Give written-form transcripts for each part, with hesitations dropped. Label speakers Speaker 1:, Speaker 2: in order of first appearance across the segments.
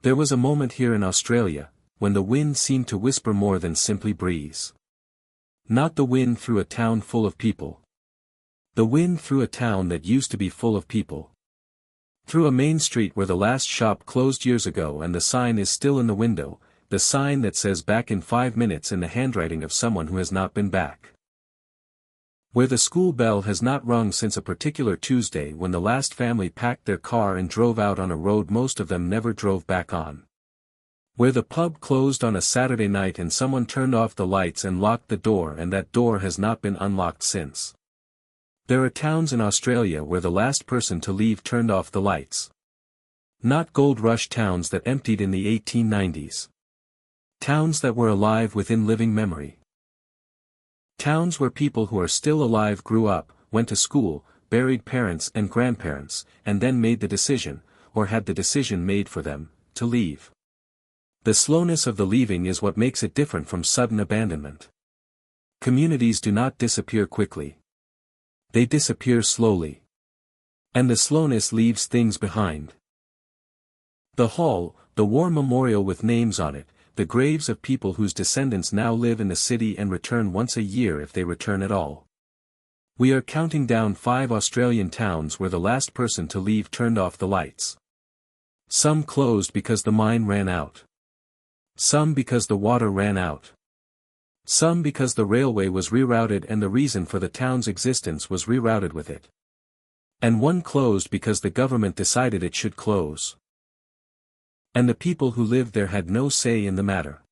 Speaker 1: There was a moment here in Australia, when the wind seemed to whisper more than simply breeze. Not the wind through a town full of people. The wind through a town that used to be full of people. Through a main street where the last shop closed years ago and the sign is still in the window, the sign that says back in 5 minutes in the handwriting of someone who has not been back. Where the school bell has not rung since a particular Tuesday when the last family packed their car and drove out on a road most of them never drove back on. Where the pub closed on a Saturday night and someone turned off the lights and locked the door and that door has not been unlocked since. There are towns in Australia where the last person to leave turned off the lights. Not gold rush towns that emptied in the 1890s. Towns that were alive within living memory. Towns where people who are still alive grew up, went to school, buried parents and grandparents, and then made the decision, or had the decision made for them, to leave. The slowness of the leaving is what makes it different from sudden abandonment. Communities do not disappear quickly. They disappear slowly. And the slowness leaves things behind. The hall, the war memorial with names on it, the graves of people whose descendants now live in the city and return once a year if they return at all. We are counting down 5 Australian towns where the last person to leave turned off the lights. Some closed because the mine ran out. Some because the water ran out. Some because the railway was rerouted and the reason for the town's existence was rerouted with it. And one closed because the government decided it should close. And the people who lived there had no say in the matter.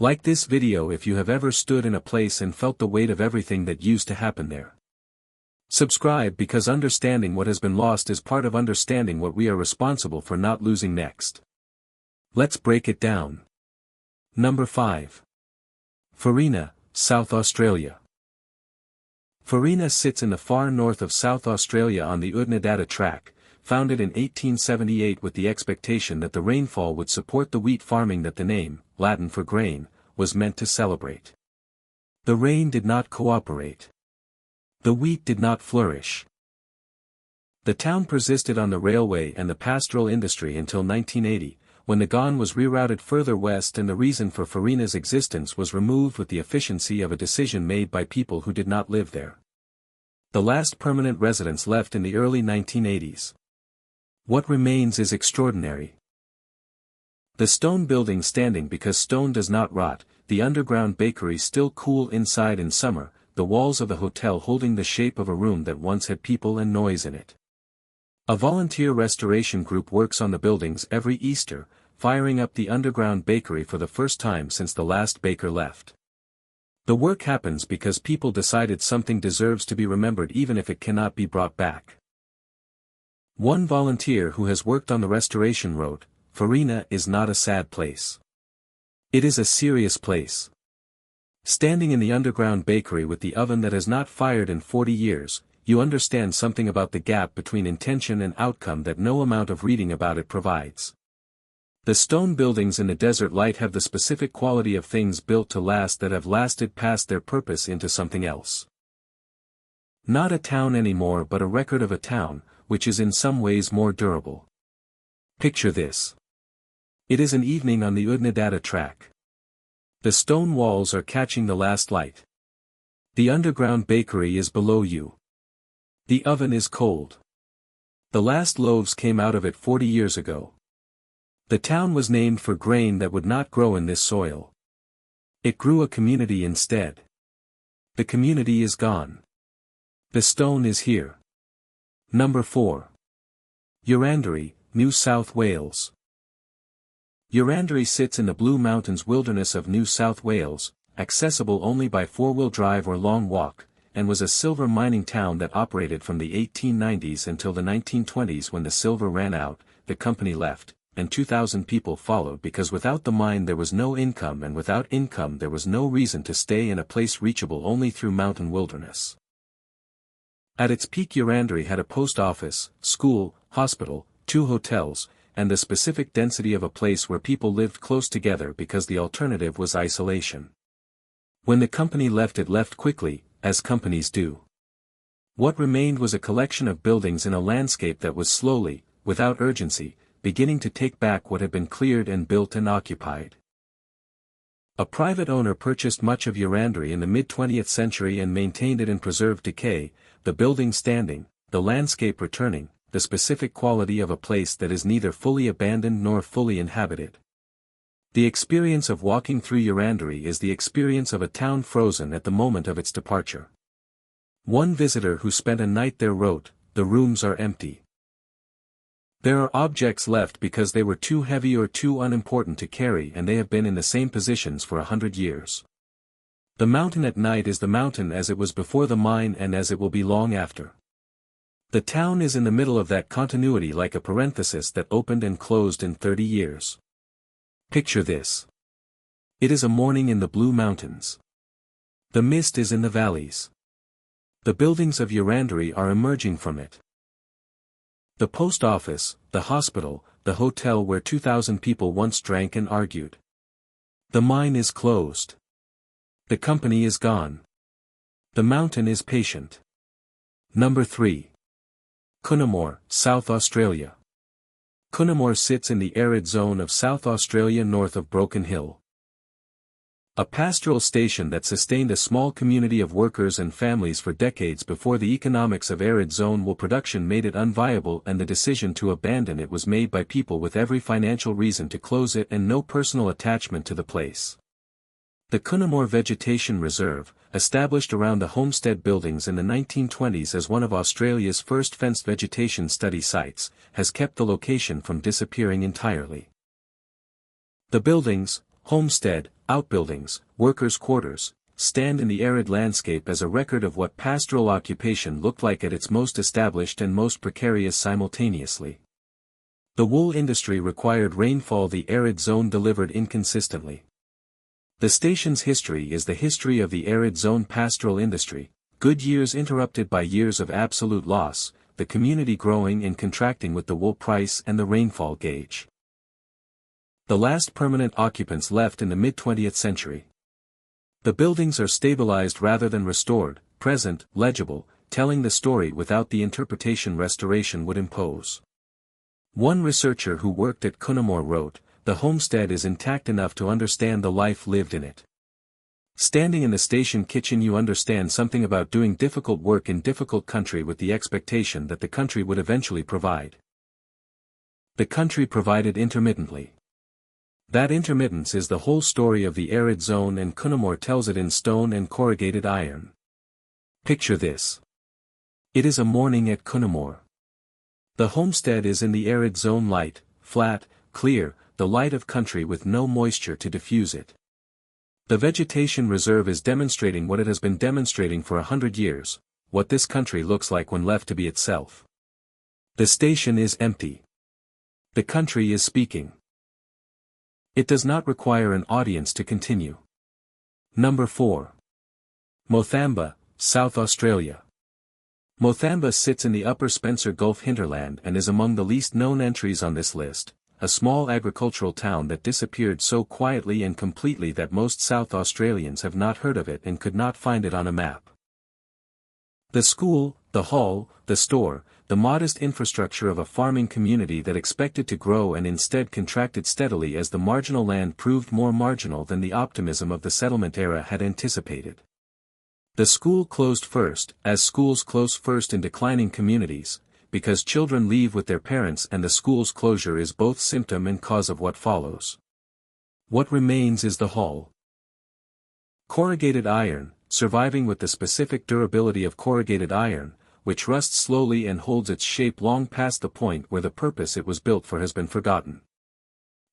Speaker 1: Like this video if you have ever stood in a place and felt the weight of everything that used to happen there. Subscribe because understanding what has been lost is part of understanding what we are responsible for not losing next. Let's break it down. Number 5. Farina, South Australia. Farina sits in the far north of South Australia on the Oodnadatta Track, founded in 1878 with the expectation that the rainfall would support the wheat farming that the name, Latin for grain, was meant to celebrate. The rain did not cooperate. The wheat did not flourish. The town persisted on the railway and the pastoral industry until 1980, when the Ghan was rerouted further west and the reason for Farina's existence was removed with the efficiency of a decision made by people who did not live there. The last permanent residents left in the early 1980s. What remains is extraordinary. The stone building standing because stone does not rot, the underground bakery still cool inside in summer, the walls of the hotel holding the shape of a room that once had people and noise in it. A volunteer restoration group works on the buildings every Easter, firing up the underground bakery for the first time since the last baker left. The work happens because people decided something deserves to be remembered even if it cannot be brought back. One volunteer who has worked on the restoration wrote, "Farina is not a sad place. It is a serious place." Standing in the underground bakery with the oven that has not fired in 40 years, you understand something about the gap between intention and outcome that no amount of reading about it provides. The stone buildings in the desert light have the specific quality of things built to last that have lasted past their purpose into something else. Not a town anymore but a record of a town, which is in some ways more durable. Picture this. It is an evening on the Oodnadatta Track. The stone walls are catching the last light. The underground bakery is below you. The oven is cold. The last loaves came out of it 40 years ago. The town was named for grain that would not grow in this soil. It grew a community instead. The community is gone. The stone is here. Number 4. Urandery, New South Wales. Urandery sits in the Blue Mountains wilderness of New South Wales, accessible only by 4-wheel drive or long walk, and was a silver mining town that operated from the 1890s until the 1920s when the silver ran out, the company left, and 2,000 people followed because without the mine there was no income and without income there was no reason to stay in a place reachable only through mountain wilderness. At its peak Urandery had a post office, school, hospital, 2 hotels, and the specific density of a place where people lived close together because the alternative was isolation. When the company left it left quickly, as companies do. What remained was a collection of buildings in a landscape that was slowly, without urgency, beginning to take back what had been cleared and built and occupied. A private owner purchased much of Urandatta in the mid-20th century and maintained it in preserved decay, the building standing, the landscape returning, the specific quality of a place that is neither fully abandoned nor fully inhabited. The experience of walking through Urandatta is the experience of a town frozen at the moment of its departure. One visitor who spent a night there wrote, "The rooms are empty. There are objects left because they were too heavy or too unimportant to carry, and they have been in the same positions for 100 years. The mountain at night is the mountain as it was before the mine and as it will be long after. The town is in the middle of that continuity like a parenthesis that opened and closed in 30 years. Picture this. It is a morning in the Blue Mountains. The mist is in the valleys. The buildings of Urandatta are emerging from it. The post office, the hospital, the hotel where 2,000 people once drank and argued. The mine is closed. The company is gone. The mountain is patient. Number 3. Coonamoor, South Australia. Coonamoor sits in the arid zone of South Australia north of Broken Hill. A pastoral station that sustained a small community of workers and families for decades before the economics of arid zone wool production made it unviable, and the decision to abandon it was made by people with every financial reason to close it and no personal attachment to the place. The Coonamoor Vegetation Reserve, established around the homestead buildings in the 1920s as one of Australia's first fenced vegetation study sites, has kept the location from disappearing entirely. The buildings, homestead, outbuildings, workers' quarters, stand in the arid landscape as a record of what pastoral occupation looked like at its most established and most precarious simultaneously. The wool industry required rainfall the arid zone delivered inconsistently. The station's history is the history of the arid zone pastoral industry, good years interrupted by years of absolute loss, the community growing and contracting with the wool price and the rainfall gauge. The last permanent occupants left in the mid-20th century. The buildings are stabilized rather than restored, present, legible, telling the story without the interpretation restoration would impose. One researcher who worked at Coonamoor wrote, "The homestead is intact enough to understand the life lived in it. Standing in the station kitchen you understand something about doing difficult work in difficult country with the expectation that the country would eventually provide. The country provided intermittently. That intermittence is the whole story of the arid zone, and Coonamoor tells it in stone and corrugated iron. Picture this. It is a morning at Coonamoor. The homestead is in the arid zone, light, flat, clear, the light of country with no moisture to diffuse it. The vegetation reserve is demonstrating what it has been demonstrating for 100 years, what this country looks like when left to be itself. The station is empty. The country is speaking. It does not require an audience to continue. Number 4. Mothamba, South Australia. Mothamba sits in the upper Spencer Gulf hinterland and is among the least known entries on this list, a small agricultural town that disappeared so quietly and completely that most South Australians have not heard of it and could not find it on a map. The school, the hall, the store, the modest infrastructure of a farming community that expected to grow and instead contracted steadily as the marginal land proved more marginal than the optimism of the settlement era had anticipated. The school closed first, as schools close first in declining communities, because children leave with their parents, and the school's closure is both symptom and cause of what follows. What remains is the hall. Corrugated iron, surviving with the specific durability of corrugated iron, which rusts slowly and holds its shape long past the point where the purpose it was built for has been forgotten.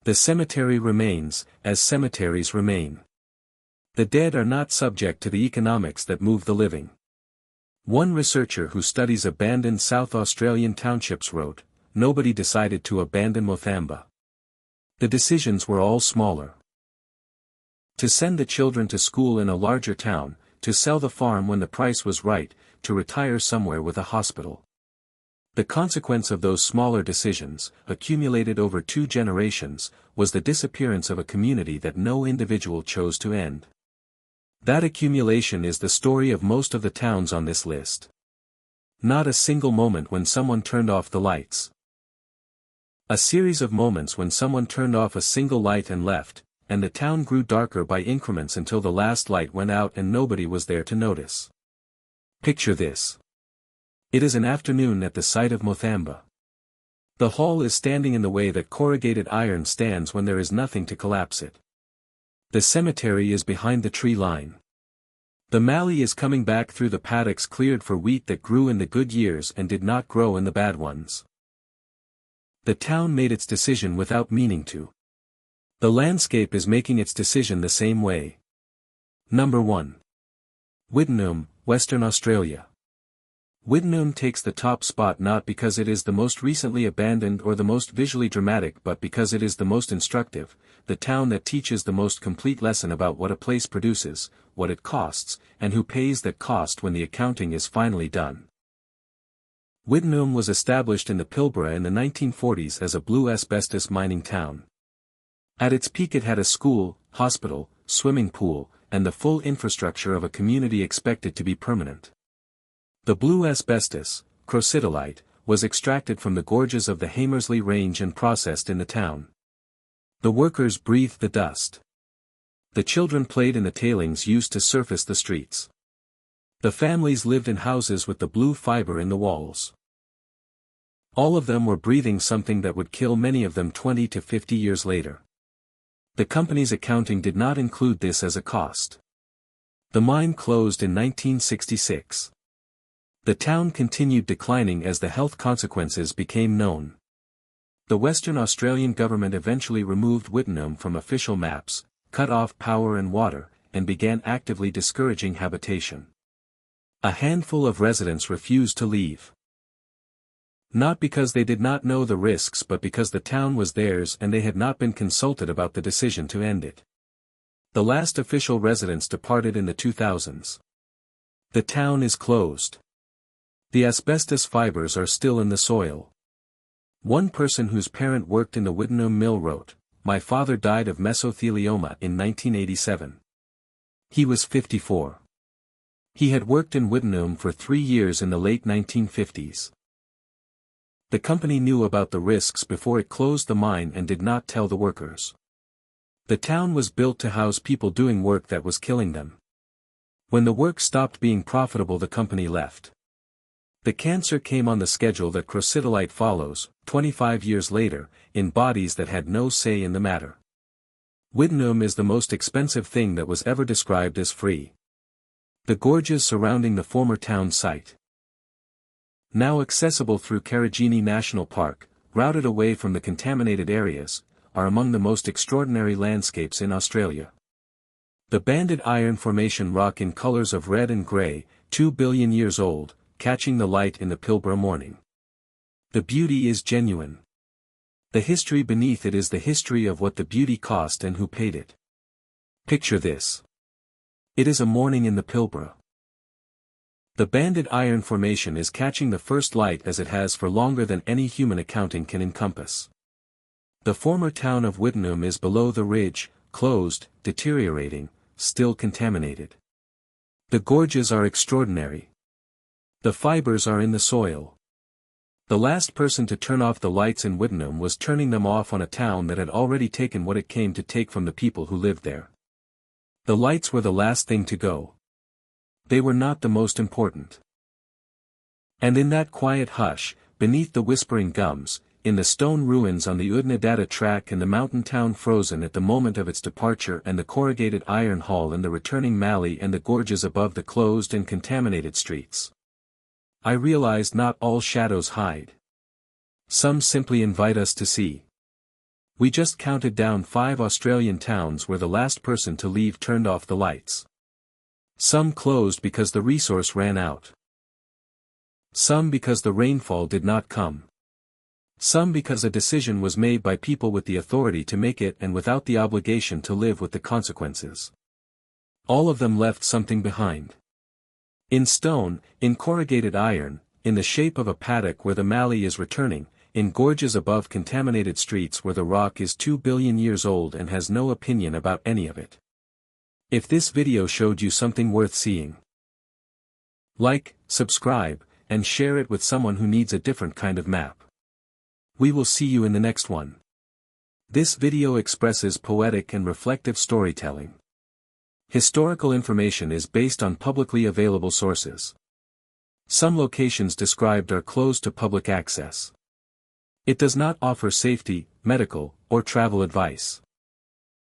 Speaker 1: The cemetery remains, as cemeteries remain. The dead are not subject to the economics that move the living. One researcher who studies abandoned South Australian townships wrote, "Nobody decided to abandon Mothamba. The decisions were all smaller. To send the children to school in a larger town, to sell the farm when the price was right, to retire somewhere with a hospital. The consequence of those smaller decisions, accumulated over 2 generations, was the disappearance of a community that no individual chose to end. That accumulation is the story of most of the towns on this list. Not a single moment when someone turned off the lights. A series of moments when someone turned off a single light and left, and the town grew darker by increments until the last light went out and nobody was there to notice. Picture this. It is an afternoon at the site of Mothamba. The hall is standing in the way that corrugated iron stands when there is nothing to collapse it. The cemetery is behind the tree line. The mallee is coming back through the paddocks cleared for wheat that grew in the good years and did not grow in the bad ones. The town made its decision without meaning to. The landscape is making its decision the same way. Number 1. Wittenoom, Western Australia. Wittenoom takes the top spot not because it is the most recently abandoned or the most visually dramatic but because it is the most instructive, the town that teaches the most complete lesson about what a place produces, what it costs, and who pays that cost when the accounting is finally done. Wittenoom was established in the Pilbara in the 1940s as a blue asbestos mining town. At its peak it had a school, hospital, swimming pool, and the full infrastructure of a community expected to be permanent. The blue asbestos, crocidolite, was extracted from the gorges of the Hamersley Range and processed in the town. The workers breathed the dust. The children played in the tailings used to surface the streets. The families lived in houses with the blue fiber in the walls. All of them were breathing something that would kill many of them 20 to 50 years later. The company's accounting did not include this as a cost. The mine closed in 1966. The town continued declining as the health consequences became known. The Western Australian government eventually removed Wittenoom from official maps, cut off power and water, and began actively discouraging habitation. A handful of residents refused to leave. Not because they did not know the risks but because the town was theirs and they had not been consulted about the decision to end it. The last official residents departed in the 2000s. The town is closed. The asbestos fibers are still in the soil. One person whose parent worked in the Wittenoom mill wrote, "My father died of mesothelioma in 1987. He was 54. He had worked in Wittenoom for 3 years in the late 1950s. The company knew about the risks before it closed the mine and did not tell the workers. The town was built to house people doing work that was killing them. When the work stopped being profitable, the company left. The cancer came on the schedule that crocidolite follows, 25 years later, in bodies that had no say in the matter. Wittenoom is the most expensive thing that was ever described as free. The gorges surrounding the former town site. Now accessible through Karijini National Park, routed away from the contaminated areas, are among the most extraordinary landscapes in Australia. The banded iron formation rock in colors of red and grey, 2 billion years old, catching the light in the Pilbara morning. The beauty is genuine. The history beneath it is the history of what the beauty cost and who paid it. Picture this. It is a morning in the Pilbara. The banded iron formation is catching the first light as it has for longer than any human accounting can encompass. The former town of Wittenoom is below the ridge, closed, deteriorating, still contaminated. The gorges are extraordinary. The fibers are in the soil. The last person to turn off the lights in Wittenoom was turning them off on a town that had already taken what it came to take from the people who lived there. The lights were the last thing to go. They were not the most important. And in that quiet hush, beneath the whispering gums, in the stone ruins on the Oodnadatta Track and the mountain town frozen at the moment of its departure and the corrugated iron hall and the returning mallee and the gorges above the closed and contaminated streets, I realized not all shadows hide. Some simply invite us to see. We just counted down 5 Australian towns where the last person to leave turned off the lights. Some closed because the resource ran out. Some because the rainfall did not come. Some because a decision was made by people with the authority to make it and without the obligation to live with the consequences. All of them left something behind. In stone, in corrugated iron, in the shape of a paddock where the mallee is returning, in gorges above contaminated streets where the rock is 2 billion years old and has no opinion about any of it. If this video showed you something worth seeing, like, subscribe, and share it with someone who needs a different kind of map. We will see you in the next one. This video expresses poetic and reflective storytelling. Historical information is based on publicly available sources. Some locations described are closed to public access. It does not offer safety, medical, or travel advice.